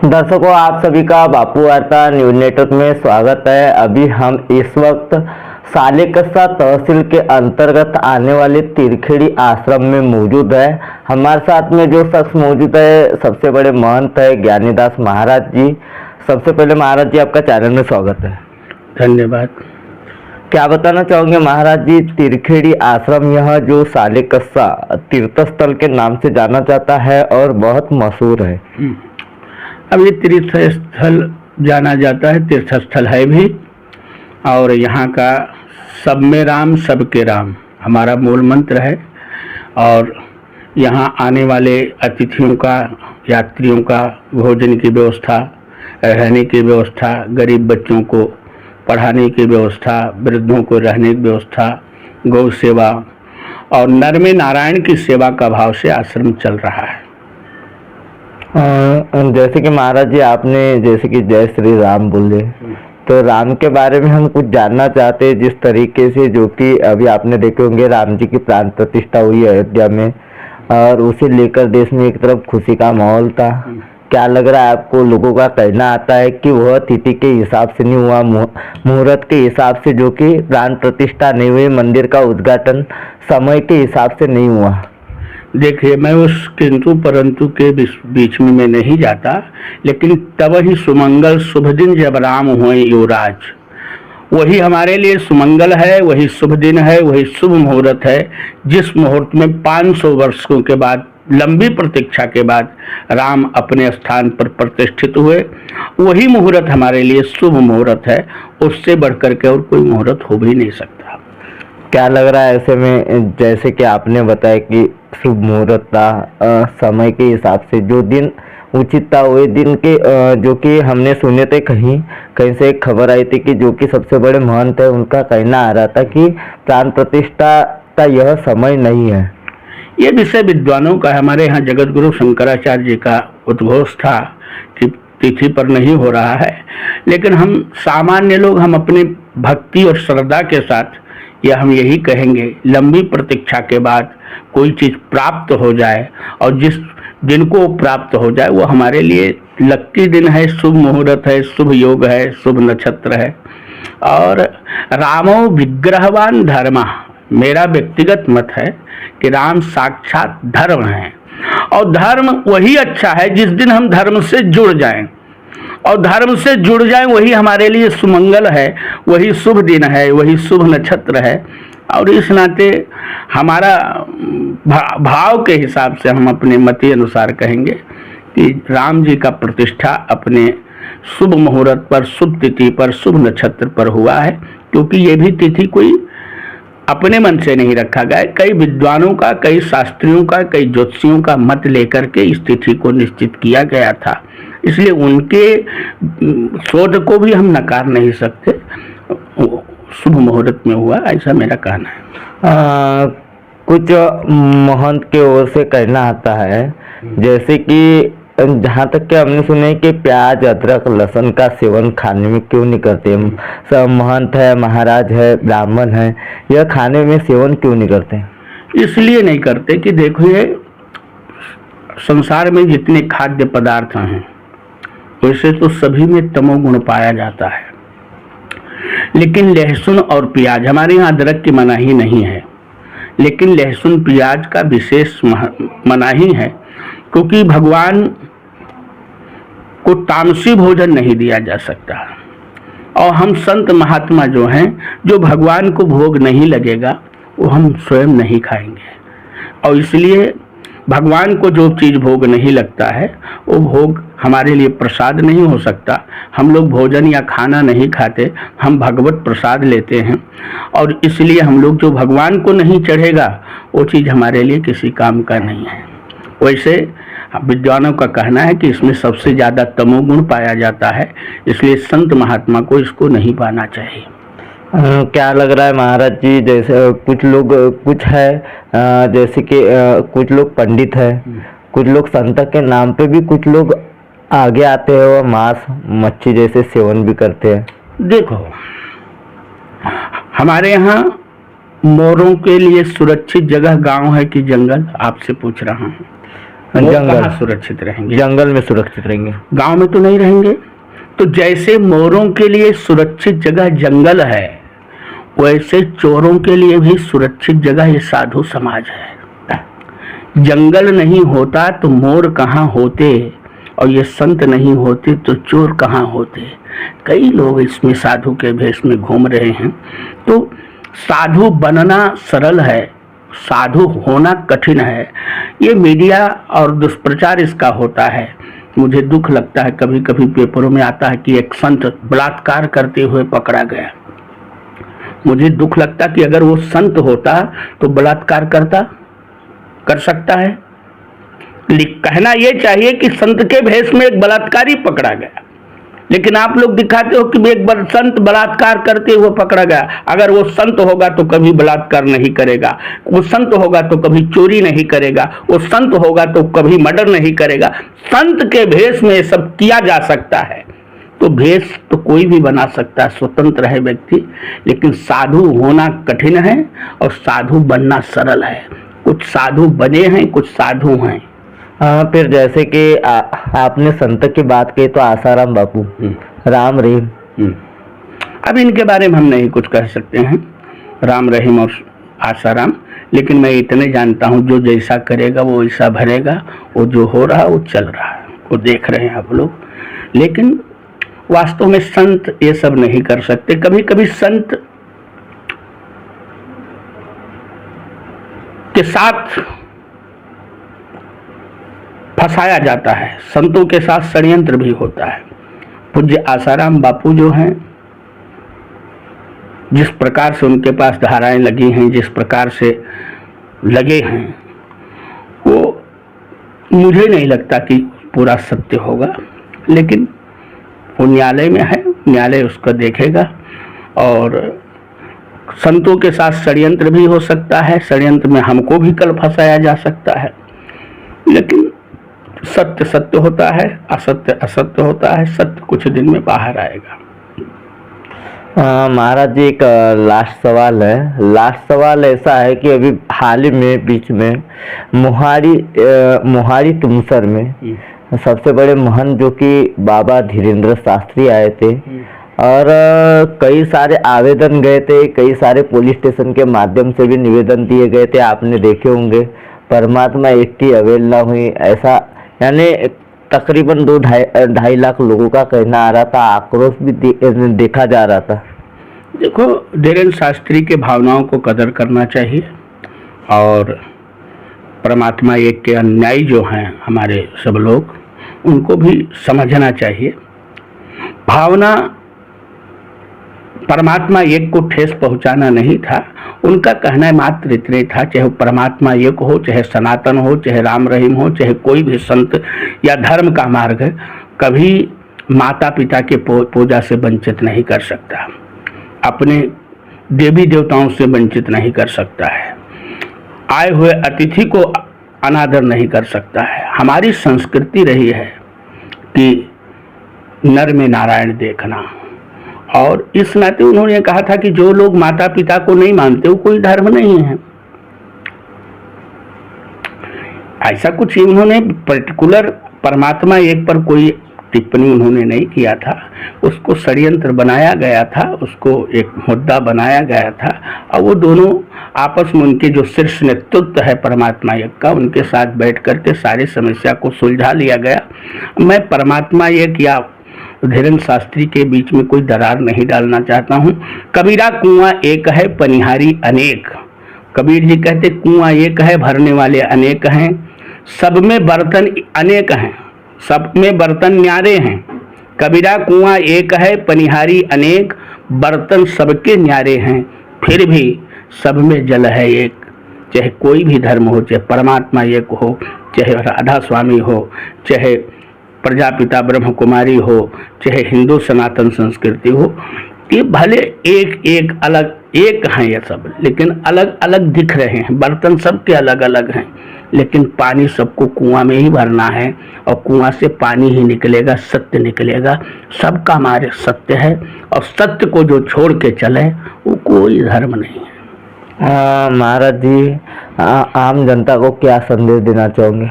दर्शकों, आप सभी का बापू वार्ता न्यूज नेटवर्क में स्वागत है। अभी हम इस वक्त सालेकसा तहसील के अंतर्गत आने वाले तिरखेड़ी आश्रम में मौजूद है। हमारे साथ में जो शख्स मौजूद है, सबसे बड़े महंत है ज्ञानीदास महाराज जी। सबसे पहले महाराज जी, आपका चैनल में स्वागत है। धन्यवाद। क्या बताना चाहोगे महाराज जी, तिरखेड़ी आश्रम यह जो सालेकसा तीर्थ स्थल के नाम से जाना जाता है और बहुत मशहूर है। अब ये तीर्थ स्थल जाना जाता है, तीर्थ स्थल है भी, और यहाँ का सब में राम सबके राम हमारा मूल मंत्र है। और यहाँ आने वाले अतिथियों का, यात्रियों का भोजन की व्यवस्था, रहने की व्यवस्था, गरीब बच्चों को पढ़ाने की व्यवस्था, वृद्धों को रहने की व्यवस्था, गौ सेवा और नर में नारायण की सेवा का भाव से आश्रम चल रहा है। जैसे कि महाराज जी आपने जैसे कि जय श्री राम बोले, तो राम के बारे में हम कुछ जानना चाहते हैं। जिस तरीके से जो कि अभी आपने देखे होंगे, राम जी की प्राण प्रतिष्ठा हुई अयोध्या में और उसे लेकर देश में एक तरफ खुशी का माहौल था। क्या लग रहा है आपको? लोगों का कहना आता है कि वह तिथि के हिसाब से नहीं हुआ, मुहूर्त के हिसाब से जो कि प्राण प्रतिष्ठा नहीं हुई, मंदिर का उद्घाटन समय के हिसाब से नहीं हुआ। देखिए, मैं उस किंतु परंतु के बीच में मैं नहीं जाता, लेकिन तब ही सुमंगल शुभ दिन जब राम हुए युवराज, वही हमारे लिए सुमंगल है, वही शुभ दिन है, वही शुभ मुहूर्त है। जिस मुहूर्त में 500 वर्षों के बाद, लंबी प्रतीक्षा के बाद राम अपने स्थान पर प्रतिष्ठित हुए, वही मुहूर्त हमारे लिए शुभ मुहूर्त है। उससे बढ़कर के और कोई मुहूर्त हो भी नहीं सकता। क्या लग रहा है ऐसे में, जैसे कि आपने बताया कि शुभ मुहूर्त था, समय के हिसाब से जो दिन उचित था वही दिन के जो कि हमने सुने थे, कहीं से एक खबर आई थी कि जो कि सबसे बड़े महंत है उनका कहना आ रहा था कि प्राण प्रतिष्ठा का यह समय नहीं है। ये विषय विद्वानों का, हमारे यहाँ जगत गुरु शंकराचार्य जी का उद्घोष था कि तिथि पर नहीं हो रहा है, लेकिन हम सामान्य लोग, हम अपनी भक्ति और श्रद्धा के साथ या हम यही कहेंगे, लंबी प्रतीक्षा के बाद कोई चीज़ प्राप्त हो जाए और जिस दिन को प्राप्त हो जाए वो हमारे लिए लक्की दिन है, शुभ मुहूर्त है, शुभ योग है, शुभ नक्षत्र है। और रामो विग्रहवान धर्म, मेरा व्यक्तिगत मत है कि राम साक्षात धर्म है। और धर्म वही अच्छा है जिस दिन हम धर्म से जुड़ जाएं, और धर्म से जुड़ जाएं वही हमारे लिए सुमंगल है, वही शुभ दिन है, वही शुभ नक्षत्र है। और इस नाते हमारा भाव के हिसाब से हम अपने मति अनुसार कहेंगे कि राम जी का प्रतिष्ठा अपने शुभ मुहूर्त पर, शुभ तिथि पर, शुभ नक्षत्र पर हुआ है। क्योंकि ये भी तिथि कोई अपने मन से नहीं रखा गया, कई विद्वानों का, कई शास्त्रियों का, कई ज्योतिषियों का मत लेकर के इस तिथि को निश्चित किया गया था। इसलिए उनके शोध को भी हम नकार नहीं सकते। शुभ मुहूर्त में हुआ, ऐसा मेरा कहना है। कुछ महंत के ओर से कहना आता है, जैसे कि जहाँ तक कि हमने सुना है कि प्याज, अदरक, लहसुन का सेवन खाने में क्यों नहीं करते। सब महंत है, महाराज है, ब्राह्मण है, यह खाने में सेवन क्यों नहीं करते? इसलिए नहीं करते कि देखो, ये संसार में जितने खाद्य पदार्थ हैं वैसे तो सभी में तमोगुण पाया जाता है, लेकिन लहसुन और प्याज, हमारे यहाँ अदरक की मनाही नहीं है, लेकिन लहसुन प्याज का विशेष मनाही है। क्योंकि भगवान को तामसी भोजन नहीं दिया जा सकता, और हम संत महात्मा जो हैं, जो भगवान को भोग नहीं लगेगा वो हम स्वयं नहीं खाएंगे। और इसलिए भगवान को जो चीज़ भोग नहीं लगता है वो भोग हमारे लिए प्रसाद नहीं हो सकता। हम लोग भोजन या खाना नहीं खाते, हम भगवत प्रसाद लेते हैं। और इसलिए हम लोग जो भगवान को नहीं चढ़ेगा वो चीज़ हमारे लिए किसी काम का नहीं है। वैसे विद्वानों का कहना है कि इसमें सबसे ज़्यादा तमोगुण पाया जाता है, इसलिए संत महात्मा को इसको नहीं पाना चाहिए। क्या लग रहा है महाराज जी, जैसे कुछ लोग कुछ है, जैसे कि कुछ लोग पंडित है, कुछ लोग संत के नाम पे भी कुछ लोग आगे आते हैं और मांस मच्छी जैसे सेवन भी करते हैं। देखो, हमारे यहाँ मोरों के लिए सुरक्षित जगह गांव है कि जंगल, आपसे पूछ रहा हूँ। मोर जंगल। कहाँ सुरक्षित रहेंगे? जंगल में सुरक्षित रहेंगे। गांव में तो नहीं रहेंगे। तो जैसे मोरों के लिए सुरक्षित जगह जंगल है, वैसे चोरों के लिए भी सुरक्षित जगह ये साधु समाज है। जंगल नहीं होता तो मोर कहाँ होते, और ये संत नहीं होते तो चोर कहाँ होते। कई लोग इसमें साधु के भेष में घूम रहे हैं। तो साधु बनना सरल है, साधु होना कठिन है। ये मीडिया और दुष्प्रचार इसका होता है। मुझे दुख लगता है, कभी कभी पेपरों में आता है कि एक संत बलात्कार करते हुए पकड़ा गया। मुझे दुख लगता कि अगर वो संत होता तो बलात्कार कर सकता है। कहना ये चाहिए कि संत के भेष में एक बलात्कारी पकड़ा गया, लेकिन आप लोग दिखाते हो कि एक संत बलात्कार करते हुए पकड़ा गया। अगर वो संत होगा तो कभी बलात्कार नहीं करेगा, वो संत होगा तो कभी चोरी नहीं करेगा, वो संत होगा तो कभी मर्डर नहीं करेगा। संत के भेष में सब किया जा सकता है। तो भेष तो कोई भी बना सकता है, स्वतंत्र है व्यक्ति, लेकिन साधु होना कठिन है और साधु बनना सरल है। कुछ साधु बने हैं, कुछ साधु हैं। हाँ, फिर जैसे कि आपने संत की बात की तो आसाराम बापू, राम रहीम, अब इनके बारे में हम नहीं कुछ कह सकते हैं, राम रहीम और आसाराम। लेकिन मैं इतने जानता हूँ, जो जैसा करेगा वो वैसा भरेगा। वो जो हो रहा है वो चल रहा है, वो देख रहे हैं आप लोग। लेकिन वास्तव में संत ये सब नहीं कर सकते। कभी कभी संत के साथ फंसाया जाता है, संतों के साथ षड्यंत्र भी होता है। पूज्य आसाराम बापू जो हैं, जिस प्रकार से उनके पास धाराएं लगी हैं, जिस प्रकार से लगे हैं, वो मुझे नहीं लगता कि पूरा सत्य होगा। लेकिन वो न्यायालय में है, न्यायालय उसको देखेगा। और संतों के साथ षड्यंत्र भी हो सकता है, षड्यंत्र में हमको भी कल फंसाया जा सकता है। लेकिन सत्य सत्य होता है, असत्य असत्य होता है। सत्य कुछ दिन में बाहर आएगा। महाराज जी, एक लास्ट सवाल है। लास्ट सवाल ऐसा है कि अभी हाल ही में बीच में मोहारी तुमसर में सबसे बड़े महंत जो कि बाबा धीरेन्द्र शास्त्री आए थे, और कई सारे आवेदन गए थे, कई सारे पुलिस स्टेशन के माध्यम से भी निवेदन दिए गए थे, आपने देखे होंगे। परमात्मा एक की अवहेलना हुई, ऐसा यानी तकरीबन 2-2.5 लाख लोगों का कहना आ रहा था, आक्रोश भी देखा जा रहा था। देखो, धीरेन्द्र शास्त्री के भावनाओं को कदर करना चाहिए, और परमात्मा एक के अनुयायी जो हैं हमारे सब लोग, उनको भी समझना चाहिए। भावना परमात्मा एक को ठेस पहुंचाना नहीं था, उनका कहना मात्र इतने था, चाहे परमात्मा एक हो, चाहे सनातन हो, चाहे राम रहीम हो, चाहे कोई भी संत या धर्म का मार्ग है, कभी माता पिता के पूजा से वंचित नहीं कर सकता, अपने देवी देवताओं से वंचित नहीं कर सकता है, आए हुए अतिथि को अनादर नहीं कर सकता है। हमारी संस्कृति रही है कि नर में नारायण देखना, और इस नाते उन्होंने कहा था कि जो लोग माता पिता को नहीं मानते वो कोई धर्म नहीं है। ऐसा कुछ उन्होंने पर्टिकुलर परमात्मा एक पर कोई टिप्पणी उन्होंने नहीं किया था, उसको षड्यंत्र बनाया गया था, उसको एक मुद्दा बनाया गया था, और वो दोनों आपस में उनके जो शीर्ष नेतृत्व है परमात्मा एक का, उनके साथ बैठ करके सारी समस्या को सुलझा लिया गया। मैं परमात्मा एक या धीरेन्द्र शास्त्री के बीच में कोई दरार नहीं डालना चाहता हूँ। कबीरा कुआं एक है, पनिहारी अनेक। कबीर जी कहते कुआं एक है, भरने वाले अनेक हैं, सब में बर्तन अनेक हैं, सब में बर्तन न्यारे हैं। कबीरा कुआं एक है, पनिहारी अनेक, बर्तन सबके न्यारे हैं, फिर भी सब में जल है एक। चाहे कोई भी धर्म हो, चाहे परमात्मा एक हो, चाहे राधा स्वामी हो, चाहे प्रजापिता ब्रह्म कुमारी हो, चाहे हिंदू सनातन संस्कृति हो, ये भले एक एक अलग एक हैं ये सब, लेकिन अलग अलग दिख रहे हैं। बर्तन सबके अलग अलग हैं, लेकिन पानी सबको कुआं में ही भरना है, और कुआं से पानी ही निकलेगा, सत्य निकलेगा। सबका हमारे सत्य है, और सत्य को जो छोड़ के चले वो कोई धर्म नहीं है। महाराज जी, आम जनता को क्या संदेश देना चाहोगे?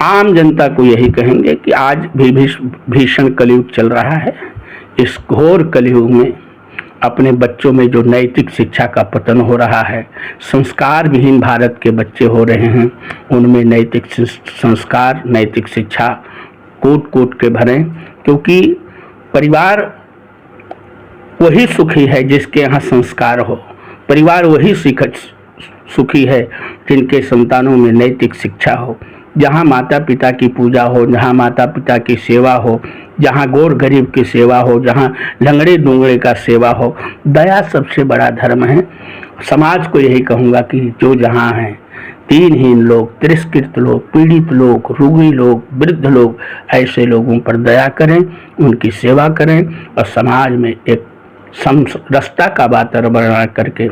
आम जनता को यही कहेंगे कि आज भी भीषण कलयुग चल रहा है। इस घोर कलयुग में अपने बच्चों में जो नैतिक शिक्षा का पतन हो रहा है, संस्कार विहीन भारत के बच्चे हो रहे हैं, उनमें नैतिक संस्कार, नैतिक शिक्षा कूट कूट के भरें, क्योंकि परिवार वही सुखी है जिसके यहाँ संस्कार हो। परिवार वही सुखी है जिनके संतानों में नैतिक शिक्षा हो। जहाँ माता पिता की पूजा हो, जहाँ माता पिता की सेवा हो, जहाँ गोर गरीब की सेवा हो, जहाँ लंगड़े डूंगड़े का सेवा हो, दया सबसे बड़ा धर्म है। समाज को यही कहूँगा कि जो जहाँ हैं, दीनहीन लोग, तिरस्कृत लोग, पीड़ित लोग, रोगी लोग, वृद्ध लोग, ऐसे लोगों पर दया करें, उनकी सेवा करें और समाज में एक समरसता का वातावरण बना करके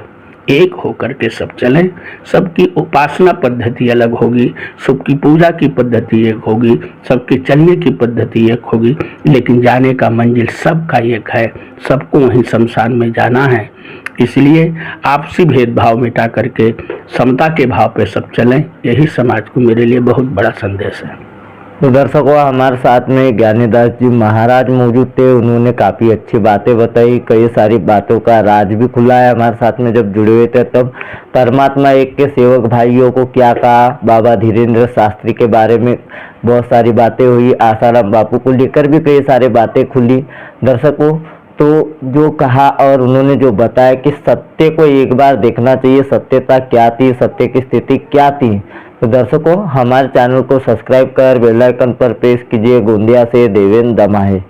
एक होकर के सब चलें। सबकी उपासना पद्धति अलग होगी, सबकी पूजा की पद्धति एक होगी, सबके चलने की पद्धति एक होगी, लेकिन जाने का मंजिल सबका एक है। सबको वहीं शमशान में जाना है। इसलिए आपसी भेदभाव मिटा करके समता के भाव पे सब चलें। यही समाज को मेरे लिए बहुत बड़ा संदेश है। तो दर्शकों, हमारे साथ में ज्ञानीदास जी महाराज मौजूद थे। उन्होंने काफ़ी अच्छी बातें बताई, कई सारी बातों का राज भी खुला है। हमारे साथ में जब जुड़े हुए थे तब परमात्मा एक के सेवक भाइयों को क्या कहा, बाबा धीरेन्द्र शास्त्री के बारे में बहुत सारी बातें हुई, आसाराम बापू को लेकर भी कई सारी बातें खुली। दर्शकों, तो जो कहा और उन्होंने जो बताया कि सत्य को एक बार देखना चाहिए, सत्यता क्या थी, सत्य की स्थिति क्या थी। तो दर्शकों, हमारे चैनल को सब्सक्राइब कर बेल आइकन पर प्रेस कीजिए। गोंदिया से देवेंद्र दमाहे।